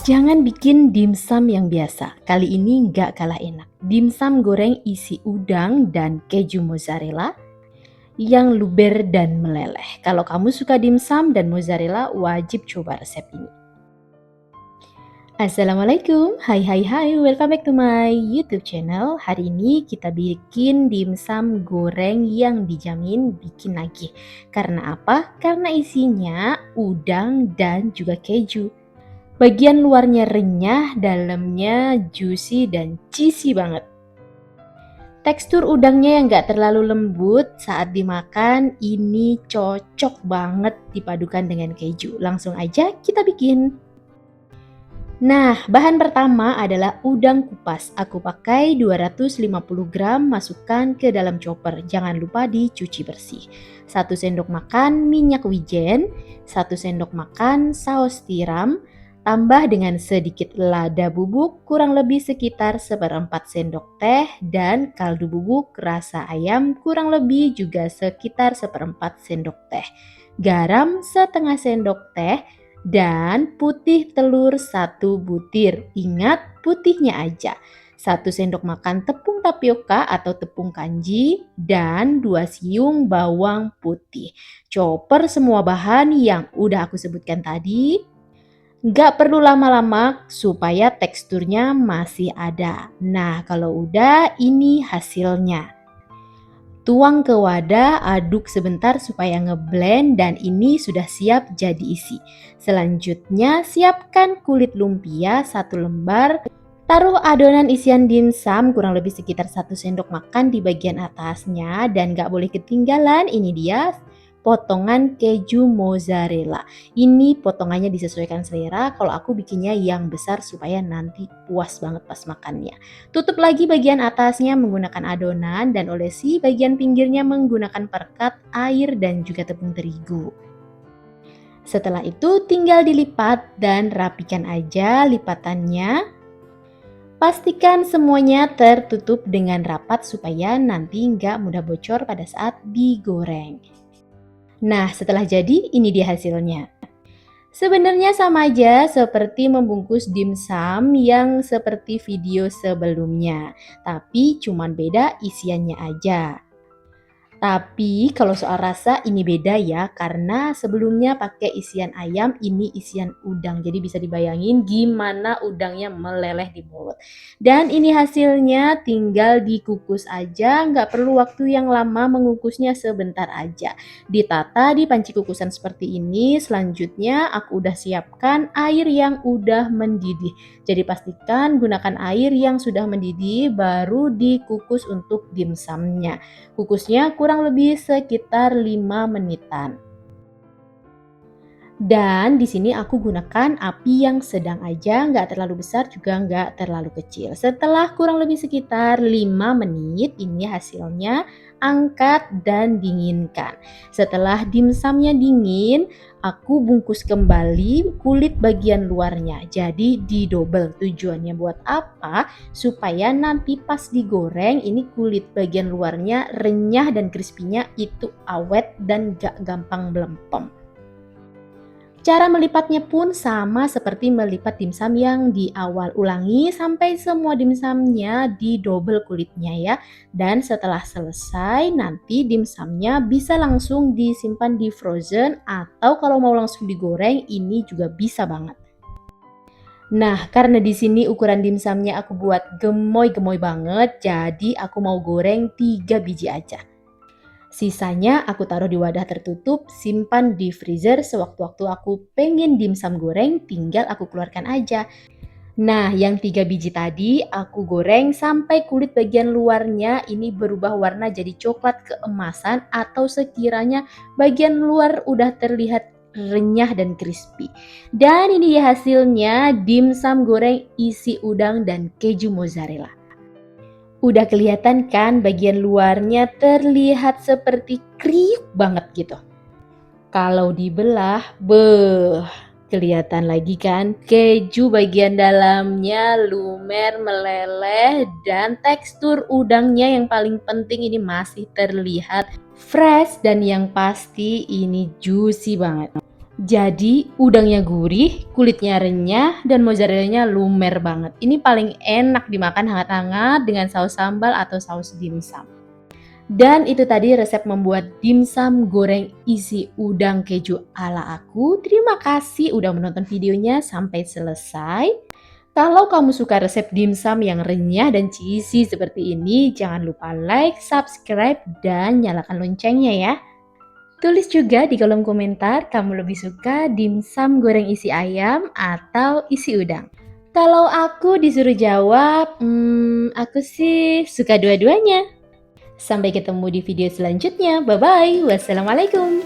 Jangan bikin dimsum yang biasa, kali ini nggak kalah enak. Dimsum goreng isi udang dan keju mozzarella yang luber dan meleleh. Kalau kamu suka dimsum dan mozzarella, wajib coba resep ini. Assalamualaikum, hai, welcome back to my YouTube channel. Hari ini kita bikin dimsum goreng yang dijamin bikin nagih. Karena apa? Karena isinya udang dan juga keju. Bagian luarnya renyah, dalamnya juicy dan cheesy banget. Tekstur udangnya yang gak terlalu lembut saat dimakan, ini cocok banget dipadukan dengan keju. Langsung aja kita bikin. Nah, bahan pertama adalah udang kupas. Aku pakai 250 gram, masukkan ke dalam chopper. Jangan lupa dicuci bersih. 1 sendok makan minyak wijen, 1 sendok makan saus tiram, tambah dengan sedikit lada bubuk, kurang lebih sekitar 1/4 sendok teh, dan kaldu bubuk rasa ayam kurang lebih juga sekitar 1/4 sendok teh. Garam setengah sendok teh, dan putih telur 1 butir. Ingat putihnya aja. 1 sendok makan tepung tapioka atau tepung kanji dan 2 siung bawang putih. Chopper semua bahan yang udah aku sebutkan tadi. Nggak perlu lama-lama supaya teksturnya masih ada. Nah, kalau udah, ini hasilnya. Tuang ke wadah, aduk sebentar supaya ngeblend, dan ini sudah siap jadi isi. Selanjutnya, siapkan kulit lumpia 1 lembar. Taruh adonan isian dimsum kurang lebih sekitar 1 sendok makan di bagian atasnya, dan gak boleh ketinggalan, ini dia potongan keju mozzarella. Ini potongannya disesuaikan selera, kalau aku bikinnya yang besar supaya nanti puas banget pas makannya. Tutup lagi bagian atasnya menggunakan adonan dan olesi bagian pinggirnya menggunakan perekat, air, dan juga tepung terigu. Setelah itu tinggal dilipat dan rapikan aja lipatannya. Pastikan semuanya tertutup dengan rapat supaya nanti nggak mudah bocor pada saat digoreng. Nah, setelah jadi, ini dia hasilnya. Sebenarnya sama aja seperti membungkus dimsum yang seperti video sebelumnya, tapi cuman beda isiannya aja. Tapi kalau soal rasa ini beda ya, karena sebelumnya pakai isian ayam, ini isian udang. Jadi bisa dibayangin gimana udangnya meleleh di mulut. Dan ini hasilnya tinggal dikukus aja, nggak perlu waktu yang lama, mengukusnya sebentar aja. Ditata di panci kukusan seperti ini, selanjutnya aku udah siapkan air yang udah mendidih. Jadi pastikan gunakan air yang sudah mendidih baru dikukus untuk dimsumnya. Kukusnya kurang lebih sekitar 5 menitan. Dan di sini aku gunakan api yang sedang aja, nggak terlalu besar juga nggak terlalu kecil. Setelah kurang lebih sekitar 5 menit, ini hasilnya, angkat dan dinginkan. Setelah dimsumnya dingin, aku bungkus kembali kulit bagian luarnya. Jadi didobel. Tujuannya buat apa? Supaya nanti pas digoreng, ini kulit bagian luarnya renyah dan crispy-nya itu awet dan gak gampang melempem. Cara melipatnya pun sama seperti melipat dimsum yang di awal. Ulangi sampai semua dimsumnya didobel kulitnya ya. Dan setelah selesai, nanti dimsumnya bisa langsung disimpan di frozen, atau kalau mau langsung digoreng ini juga bisa banget. Nah, karena di sini ukuran dimsumnya aku buat gemoy-gemoy banget, jadi aku mau goreng 3 biji aja. Sisanya aku taruh di wadah tertutup, simpan di freezer, sewaktu-waktu aku pengen dimsum goreng, tinggal aku keluarkan aja. Nah, yang 3 biji tadi aku goreng sampai kulit bagian luarnya ini berubah warna jadi coklat keemasan, atau sekiranya bagian luar udah terlihat renyah dan crispy. Dan ini dia hasilnya, dimsum goreng isi udang dan keju mozzarella. Udah kelihatan kan bagian luarnya terlihat seperti kriuk banget gitu. Kalau dibelah, kelihatan lagi kan keju bagian dalamnya lumer meleleh, dan tekstur udangnya yang paling penting ini masih terlihat fresh, dan yang pasti ini juicy banget. Jadi udangnya gurih, kulitnya renyah, dan mozzarellanya lumer banget. Ini paling enak dimakan hangat-hangat dengan saus sambal atau saus dimsum. Dan itu tadi resep membuat dimsum goreng isi udang keju ala aku. Terima kasih udah menonton videonya sampai selesai. Kalau kamu suka resep dimsum yang renyah dan cheesy seperti ini, jangan lupa like, subscribe, dan nyalakan loncengnya ya. Tulis juga di kolom komentar kamu lebih suka dimsum goreng isi ayam atau isi udang. Kalau aku disuruh jawab, aku sih suka dua-duanya. Sampai ketemu di video selanjutnya. Bye-bye. Wassalamualaikum.